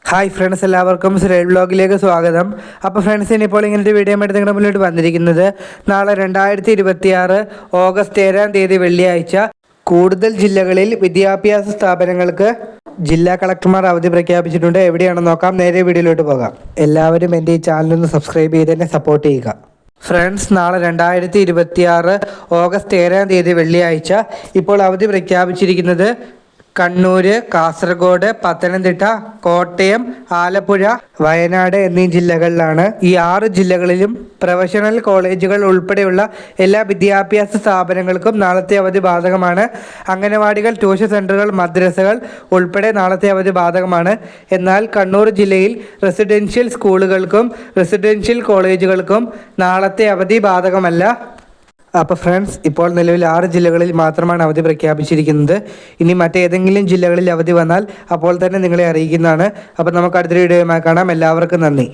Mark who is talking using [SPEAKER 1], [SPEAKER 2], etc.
[SPEAKER 1] Hi friends, എല്ലാവർക്കും സ്രേൽ വ്ലോഗിലേക്ക് സ്വാഗതം. അപ്പോൾ ഫ്രണ്ട്സ്, ഇനിയിപ്പോൾ ഇങ്ങനത്തെ വീഡിയോ ആയിട്ട് നിങ്ങളുടെ മുന്നിലോട്ട് വന്നിരിക്കുന്നത് നാളെ 2026 ഓഗസ്റ്റ് 7-ാം തീയതി വെള്ളിയാഴ്ച കൂടുതൽ ജില്ലകളിൽ വിദ്യാഭ്യാസ സ്ഥാപനങ്ങൾക്ക് ജില്ലാ കളക്ടർമാർ അവധി പ്രഖ്യാപിച്ചിട്ടുണ്ട്. എവിടെയാണെന്ന് നോക്കാം. നേരെ വീഡിയോയിലോട്ട് പോകാം. എല്ലാവരും എൻ്റെ ഈ ചാനലൊന്ന് സബ്സ്ക്രൈബ് ചെയ്ത് തന്നെ സപ്പോർട്ട് ചെയ്യുക. ഫ്രണ്ട്സ്, നാളെ 2026 ഓഗസ്റ്റ് 7-ാം തീയതി വെള്ളിയാഴ്ച ഇപ്പോൾ അവധി പ്രഖ്യാപിച്ചിരിക്കുന്നത് കണ്ണൂർ, കാസർഗോഡ്, പത്തനംതിട്ട, കോട്ടയം, ആലപ്പുഴ, വയനാട് എന്നീ ജില്ലകളിലാണ്. ഈ 6 ജില്ലകളിലും പ്രൊഫഷണൽ കോളേജുകൾ ഉൾപ്പെടെയുള്ള എല്ലാ വിദ്യാഭ്യാസ സ്ഥാപനങ്ങൾക്കും നാളത്തെ അവധി ബാധകമാണ്. അംഗനവാടികൾ, ട്യൂഷൻ സെൻ്ററുകൾ, മദ്രസകൾ ഉൾപ്പെടെ നാളത്തെ അവധി ബാധകമാണ്. എന്നാൽ കണ്ണൂർ ജില്ലയിൽ റെസിഡൻഷ്യൽ സ്കൂളുകൾക്കും റെസിഡൻഷ്യൽ കോളേജുകൾക്കും നാളത്തെ അവധി ബാധകമല്ല. അപ്പോൾ ഫ്രണ്ട്സ്, ഇപ്പോൾ നിലവിൽ 6 ജില്ലകളിൽ മാത്രമാണ് അവധി പ്രഖ്യാപിച്ചിരിക്കുന്നത്. ഇനി മറ്റേതെങ്കിലും ജില്ലകളിൽ അവധി വന്നാൽ അപ്പോൾ തന്നെ നിങ്ങളെ അറിയിക്കുന്നതാണ്. അപ്പോൾ നമുക്ക് അടുത്തൊരു വീഡിയോയുമായി കാണാം. എല്ലാവർക്കും നന്ദി.